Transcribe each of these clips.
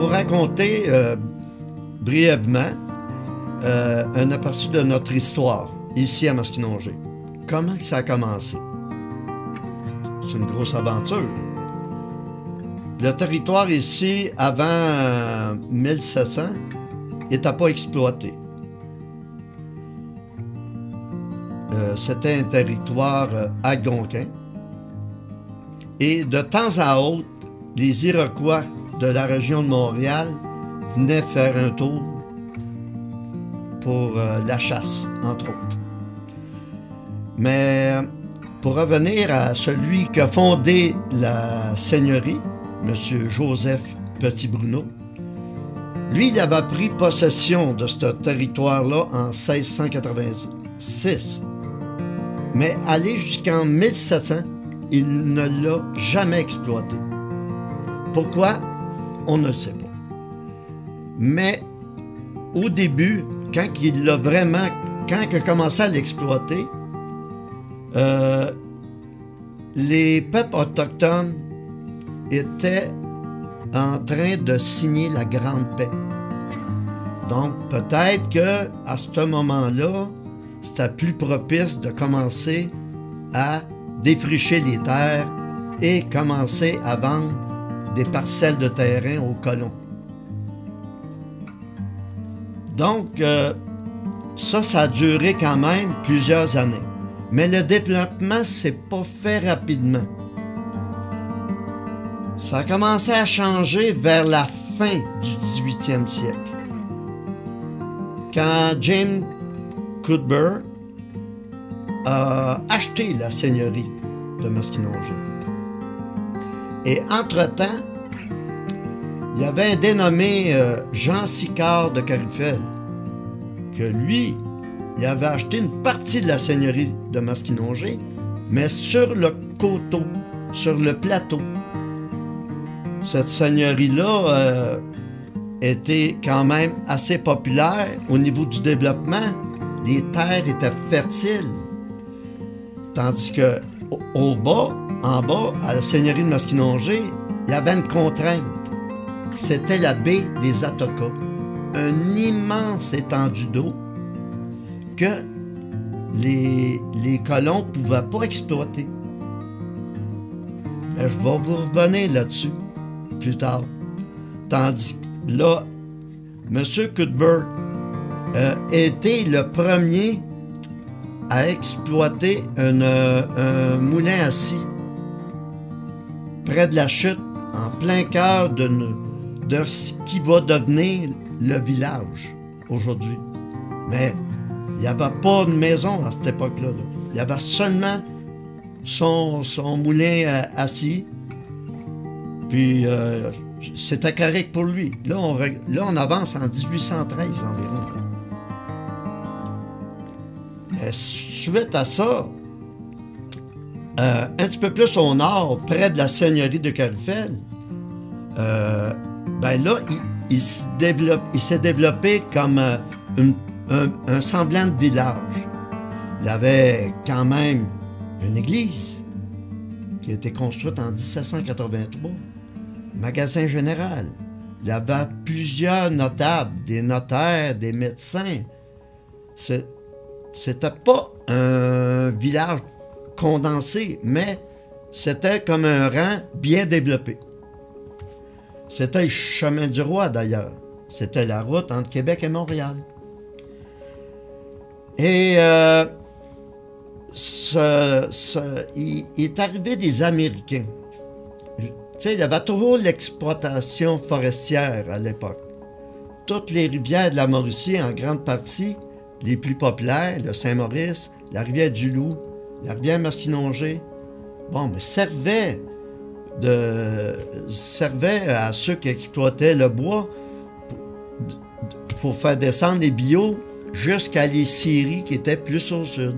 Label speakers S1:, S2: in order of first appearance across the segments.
S1: vous raconter brièvement un aperçu de notre histoire ici à Maskinongé. Comment ça a commencé? C'est une grosse aventure. Le territoire ici, avant 1700, n'était pas exploité. C'était un territoire algonquin. Et de temps à autre, les Iroquois de la région de Montréal venaient faire un tour pour la chasse, entre autres. Mais pour revenir à celui qui a fondé la seigneurie, M. Joseph Petit-Bruno, lui, il avait pris possession de ce territoire-là en 1686. Mais aller jusqu'en 1700, il ne l'a jamais exploité. Pourquoi? On ne le sait pas. Mais au début, quand il a commencé à l'exploiter, les peuples autochtones étaient en train de signer la Grande Paix. Donc, peut-être qu'à ce moment-là, c'était plus propice de commencer à défricher les terres et commencer à vendre des parcelles de terrain aux colons. Donc, ça a duré quand même plusieurs années. Mais le développement ne s'est pas fait rapidement. Ça a commencé à changer vers la fin du 18e siècle. Quand James Cuthbert a acheté la seigneurie de Maskinongé. Et entre-temps, il y avait un dénommé Jean Sicard de Carufel, que lui, il avait acheté une partie de la seigneurie de Maskinongé, mais sur le coteau, sur le plateau. Cette seigneurie-là était quand même assez populaire au niveau du développement. Les terres étaient fertiles. Tandis que en bas, à la seigneurie de Maskinongé, il y avait une contrainte. C'était la baie des Atokas, une immense étendue d'eau que les colons ne pouvaient pas exploiter. Mais je vais vous revenir là-dessus plus tard. Tandis que là, M. Cuthbert était le premier à exploiter un moulin à scie près de la chute, en plein cœur de ce qui va devenir le village aujourd'hui. Mais il n'y avait pas de maison à cette époque-là. Il y avait seulement son moulin à scie. Puis c'était correct pour lui. Là, on avance en 1813 environ. Mais suite à ça, un petit peu plus au nord, près de la seigneurie de Carufel, ben là, il s'est développé comme un semblant de village. Il y avait quand même une église qui a été construite en 1783, magasin général. Il y avait plusieurs notables, des notaires, des médecins. C'était pas un village condensé, mais c'était comme un rang bien développé. C'était le chemin du roi, d'ailleurs. C'était la route entre Québec et Montréal. Et il est arrivé des Américains. Tu sais, il y avait toujours l'exploitation forestière à l'époque. Toutes les rivières de la Mauricie, en grande partie, les plus populaires, le Saint-Maurice, la rivière du Loup, la rivière Maskinongé, bon, mais servait à ceux qui exploitaient le bois pour faire descendre les bio jusqu'à les scieries qui étaient plus au sud.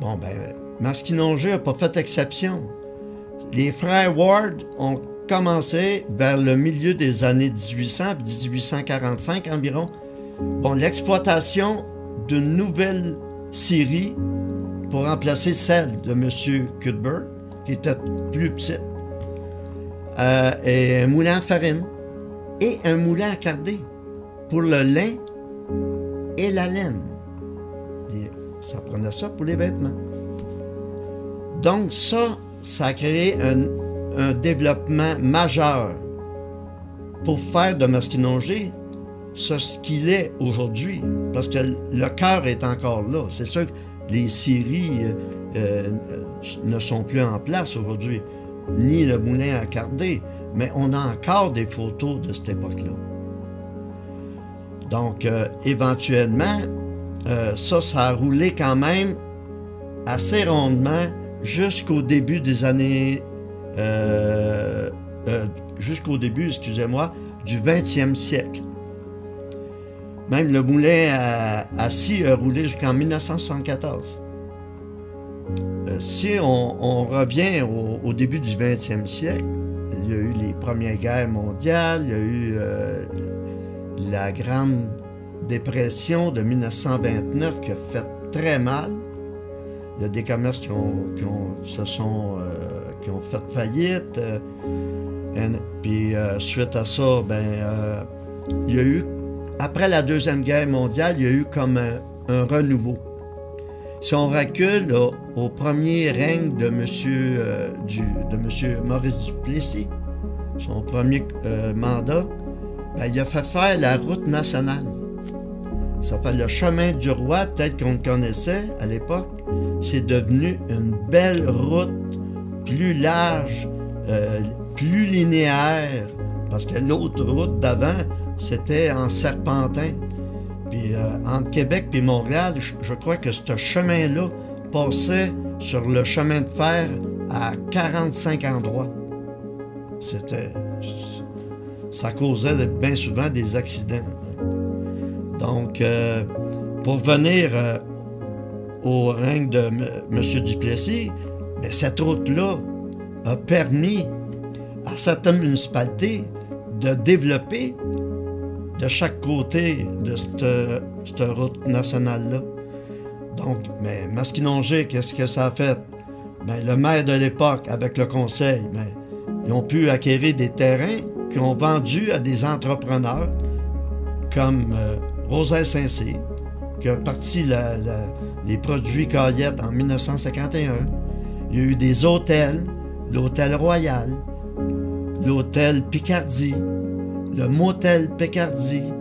S1: Bon, ben, Maskinongé n'a pas fait exception. Les frères Ward ont commencé vers le milieu des années 1800, 1845 environ. Bon, l'exploitation d'une nouvelle scierie pour remplacer celle de M. Cuthbert, qui était plus petite, et un moulin à farine. et un moulin à carder pour le lin et la laine. Ça prenait ça pour les vêtements. Donc ça a créé un développement majeur pour faire de Maskinongé ce qu'il est aujourd'hui. Parce que le cœur est encore là. C'est sûr que les scieries ne sont plus en place aujourd'hui, ni le moulin à carder, mais on a encore des photos de cette époque-là. Donc, éventuellement, ça a roulé quand même assez rondement jusqu'au début des années... jusqu'au début, excusez-moi, du 20e siècle. Même le moulin à scie a roulé jusqu'en 1974. Si on revient au début du 20e siècle, il y a eu les Premières Guerres mondiales, il y a eu la Grande Dépression de 1929 qui a fait très mal. Il y a des commerces qui ont fait faillite. Puis suite à ça, il y a eu, après la Deuxième Guerre mondiale, il y a eu comme un renouveau. Si on recule au premier règne de M. Maurice Duplessis, son premier mandat, il a fait faire la route nationale. Ça fait le chemin du roi tel qu'on le connaissait à l'époque. C'est devenu une belle route, plus large, plus linéaire, parce que l'autre route d'avant, c'était en serpentin. Puis entre Québec et Montréal, je crois que ce chemin-là passait sur le chemin de fer à 45 endroits. Ça causait bien souvent des accidents. Donc, pour venir au règne de M. Duplessis, mais cette route-là a permis à certaines municipalités de développer de chaque côté de cette route nationale-là. Donc, mais Maskinongé, qu'est-ce que ça a fait? Le maire de l'époque, avec le conseil, ils ont pu acquérir des terrains qu'ils ont vendus à des entrepreneurs comme Rosaire Saint-Cyr, qui a parti les produits Caillette en 1951. Il y a eu des hôtels, l'Hôtel Royal, l'Hôtel Picardie, le Motel Picardie,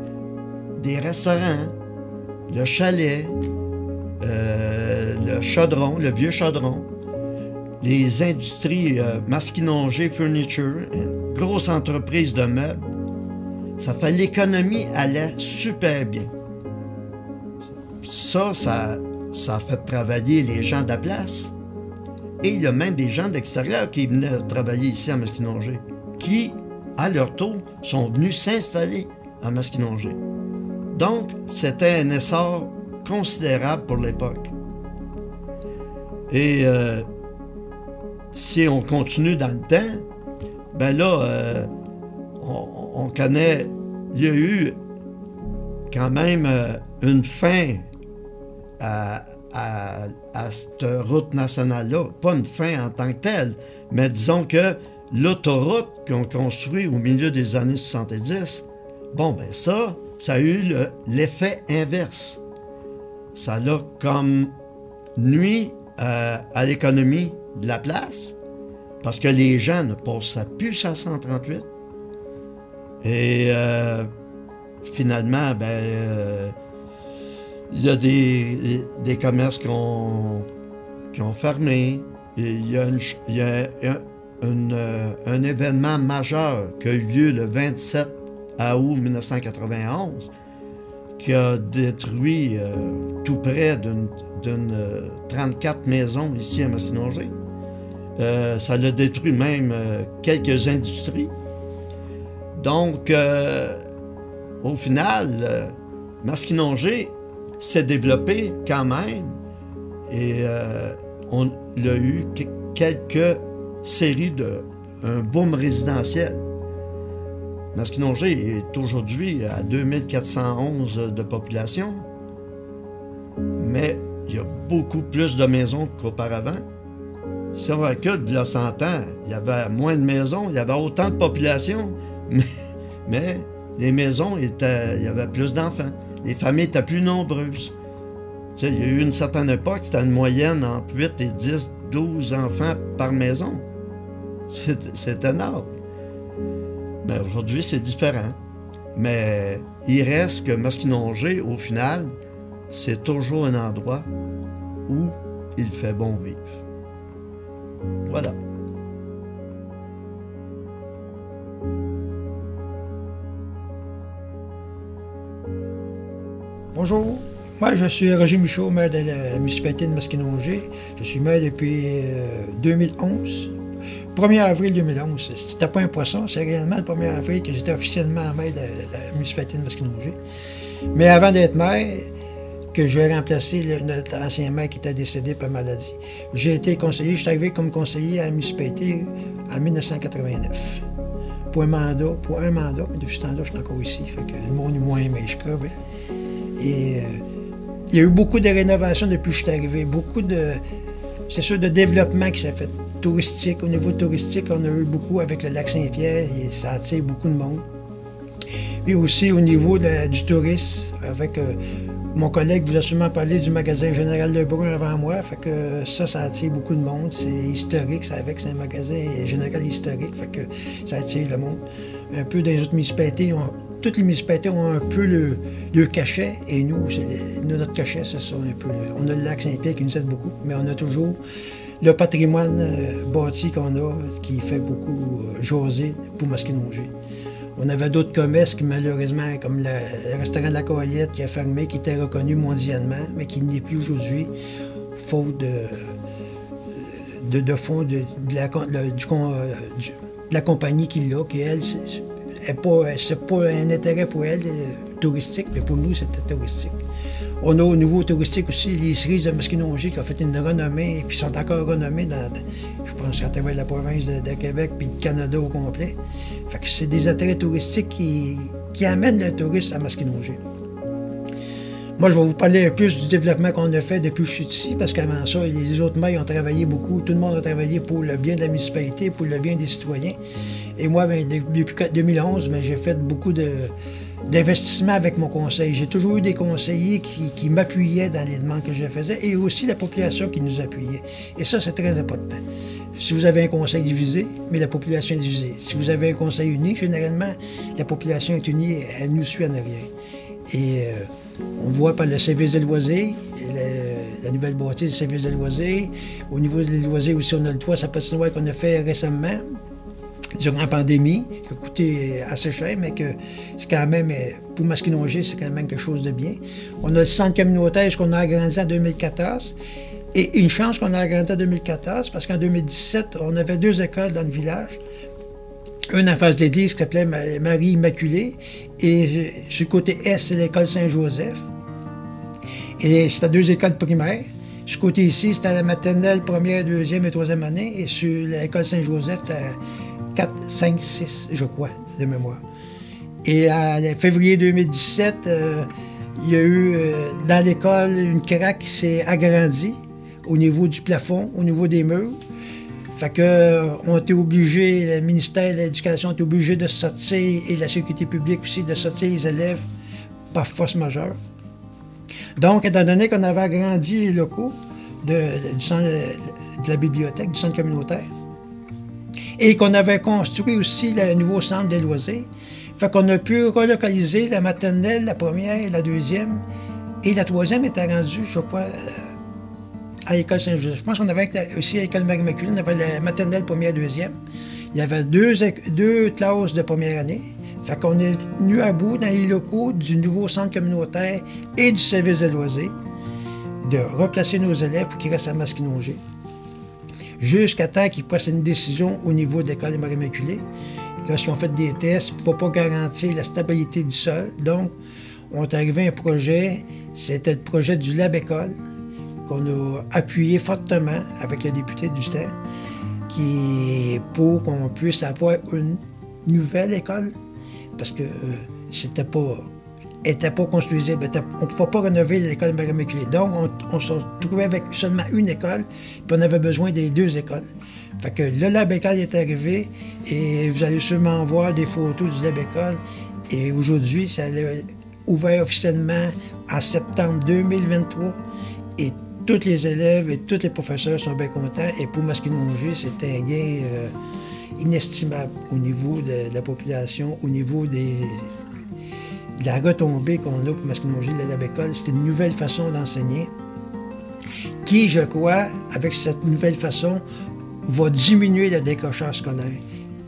S1: des restaurants, le chalet, le chaudron, le vieux chaudron, les industries Maskinongé Furniture, une grosse entreprise de meubles. Ça fait l'économie allait super bien. Ça a fait travailler les gens de la place. Et il y a même des gens de l'extérieur qui venaient travailler ici à Maskinongé, qui, à leur tour, sont venus s'installer à Maskinongé. Donc, c'était un essor considérable pour l'époque. Et si on continue dans le temps, on connaît, il y a eu quand même une fin à cette route nationale-là. Pas une fin en tant que telle, mais disons que l'autoroute qu'on construit au milieu des années 70, ça a eu l'effet inverse. Ça a comme nuit à l'économie de la place, parce que les gens ne passaient plus à 138. Et finalement, il y a des commerces qui ont fermé. Il y a un événement majeur qui a eu lieu le 27 août 1991 qui a détruit tout près d'une 34 maisons ici à Maskinongé. Ça a détruit même quelques industries. Donc, au final, Maskinongé s'est développé quand même et on a eu quelques séries un boom résidentiel. Maskinongé est aujourd'hui à 2411 de population, mais il y a beaucoup plus de maisons qu'auparavant. Si on recule de 100 ans, il y avait moins de maisons, il y avait autant de population, mais les maisons, il y avait plus d'enfants. Les familles étaient plus nombreuses. Tu sais, il y a eu une certaine époque, c'était une moyenne entre 8 et 10, 12 enfants par maison. C'est énorme. Mais aujourd'hui, c'est différent. Mais il reste que Maskinongé, au final, c'est toujours un endroit où il fait bon vivre. Voilà.
S2: Bonjour, moi je suis Roger Michaud, maire de la municipalité de Maskinongé. Je suis maire depuis 2011. 1er avril 2011. C'était pas un poisson, c'est réellement le 1er avril que j'étais officiellement maire de la municipalité de Maskinongé. Mais avant d'être maire, que j'ai remplacé notre ancien maire qui était décédé par maladie, j'ai été conseiller, je suis arrivé comme conseiller à la municipalité en 1989. Pour un mandat, mais depuis ce temps-là, je suis encore ici. Fait que le monde est moins aimé, je crois. Et il y a eu beaucoup de rénovations depuis que je suis arrivé, beaucoup de, c'est sûr, de développement qui s'est fait touristique. Au niveau touristique, on a eu beaucoup avec le lac Saint-Pierre et ça attire beaucoup de monde. Puis aussi au niveau du tourisme, avec mon collègue vous a sûrement parlé du magasin Général Lebrun avant moi, fait que ça attire beaucoup de monde. C'est historique, c'est un magasin général historique, fait que ça attire le monde. Un peu des autres municipalités, toutes les municipalités ont un peu le cachet, et nous, notre cachet, c'est ça un peu. On a le lac Saint-Pierre qui nous aide beaucoup, mais on a toujours le patrimoine bâti qu'on a, qui fait beaucoup jaser pour Maskinongé. On avait d'autres commerces qui, malheureusement, comme le restaurant de la Coyette qui a fermé, qui était reconnu mondialement, mais qui n'est plus aujourd'hui, faute de fonds de la compagnie qui l'a, qui, elle, c'est pas un intérêt pour elle touristique, mais pour nous, c'était touristique. On a au niveau touristique aussi les cerises de Maskinongé qui ont fait une renommée, puis sont encore renommées dans, je pense, à travers la province de Québec puis du Canada au complet. Fait que c'est des attraits touristiques qui amènent le tourisme à Maskinongé. Moi, je vais vous parler un peu du développement qu'on a fait depuis que je suis ici, parce qu'avant ça, les autres maires ont travaillé beaucoup, tout le monde a travaillé pour le bien de la municipalité, pour le bien des citoyens. Et moi, depuis 2011, j'ai fait beaucoup d'investissement avec mon conseil. J'ai toujours eu des conseillers qui m'appuyaient dans les demandes que je faisais et aussi la population qui nous appuyait. Et ça, c'est très important. Si vous avez un conseil divisé, mais la population est divisée. Si vous avez un conseil uni, généralement, la population est unie, elle nous suit en arrière. Et on voit par le service de loisirs, la nouvelle bâtisse du service de loisirs. Au niveau des loisirs aussi, on a le toit, sa patinoire qu'on a fait récemment, durant la pandémie, qui a coûté assez cher, mais que c'est quand même, pour Maskinongé, c'est quand même quelque chose de bien. On a le centre communautaire qu'on a agrandi en 2014. Et une chance qu'on a agrandi en 2014, parce qu'en 2017, on avait 2 écoles dans le village. Une en face de l'église qui s'appelait Marie Immaculée, et sur le côté est, c'est l'école Saint-Joseph. Et c'était 2 écoles primaires. Sur le côté ici, c'était la maternelle, première, deuxième et troisième année, et sur l'école Saint-Joseph, c'était 4, 5, 6, je crois, de mémoire. Et en février 2017, il y a eu dans l'école une craque qui s'est agrandie au niveau du plafond, au niveau des murs. Fait que on était obligé, le ministère de l'Éducation était obligé de sortir, et la sécurité publique aussi, de sortir les élèves par force majeure. Donc, étant donné qu'on avait agrandi les locaux de la bibliothèque, du centre communautaire, et qu'on avait construit aussi le nouveau centre des loisirs, fait qu'on a pu relocaliser la maternelle, la première, la deuxième, et la troisième était rendue, je crois, à l'école Saint-Joseph. Je pense qu'on avait aussi à l'école Marie-Immaculée, on avait la maternelle première, deuxième. Il y avait deux classes de première année. Fait qu'on est venu à bout dans les locaux du nouveau centre communautaire et du service de loisirs de replacer nos élèves pour qu'ils restent à Maskinongé. Jusqu'à temps qu'ils prennent une décision au niveau de l'école Marie-Immaculée. Lorsqu'ils ont fait des tests, il ne faut pas garantir la stabilité du sol. Donc, on est arrivé à un projet, c'était le projet du Lab École, qu'on a appuyé fortement avec le député du temps, pour qu'on puisse avoir une nouvelle école, parce que c'était pas, était pas construisible, on ne pouvait pas rénover l'école Marie-Immaculée. Donc, on se retrouvait avec seulement une école, puis on avait besoin des 2 écoles. Fait que le Lab École est arrivé, et vous allez sûrement voir des photos du Lab École. Et aujourd'hui, ça a ouvert officiellement en septembre 2023. Et tous les élèves et tous les professeurs sont bien contents. Et pour Masquinongé, c'est un gain inestimable au niveau de la population, au niveau de la retombée qu'on a pour Masquinongé, l'élève école. C'est une nouvelle façon d'enseigner qui, je crois, avec cette nouvelle façon, va diminuer le décrochage scolaire.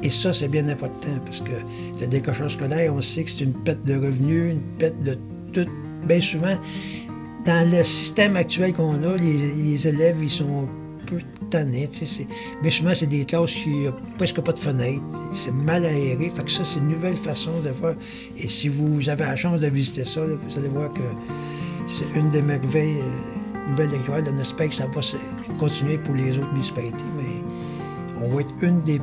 S2: Et ça, c'est bien important parce que le décrochage scolaire, on sait que c'est une perte de revenus, une perte de tout. Bien souvent, dans le système actuel qu'on a, les élèves, ils sont peu tannés. Bien souvent, c'est des classes qui n'ont presque pas de fenêtres. C'est mal aéré. Fait que ça, c'est une nouvelle façon de voir. Et si vous avez la chance de visiter ça, là, vous allez voir que c'est une des merveilles. Nouvelle école. On espère que ça va continuer pour les autres municipalités, mais on va être une des...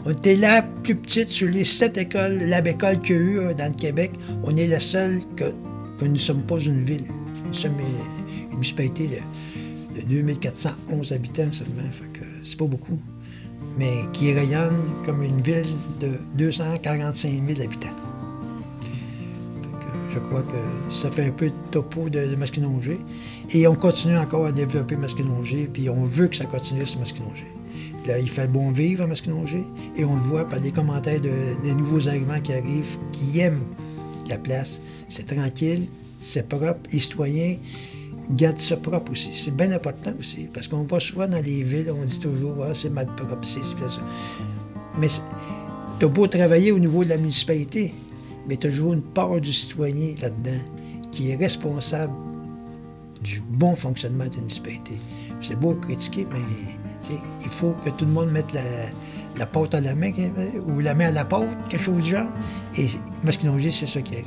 S2: On était la plus petite sur les 7 écoles, l'ABécole qu'il y a eu dans le Québec. On est la seule que nous ne sommes pas une ville. Nous sommes une municipalité de 2411 habitants seulement. Fait que c'est pas beaucoup. Mais qui rayonne comme une ville de 245 000 habitants. Je crois que ça fait un peu de topo de Masquinongé. Et on continue encore à développer Masquinongé, puis on veut que ça continue sur Masquinongé. Là, il fait bon vivre à Masquinongé, et on le voit par les commentaires des nouveaux arrivants qui arrivent, qui aiment la place. C'est tranquille, c'est propre, les citoyens gardent ça propre aussi. C'est bien important aussi, parce qu'on voit souvent dans les villes, on dit toujours « Ah, c'est mal propre, c'est ça ». Mais t'as beau travailler au niveau de la municipalité, mais tu as toujours une part du citoyen là-dedans qui est responsable du bon fonctionnement d'une municipalité. C'est beau critiquer, mais il faut que tout le monde mette la pâte à la main ou la main à la pâte, quelque chose du genre. Et Masquinongé, c'est ça qui arrive.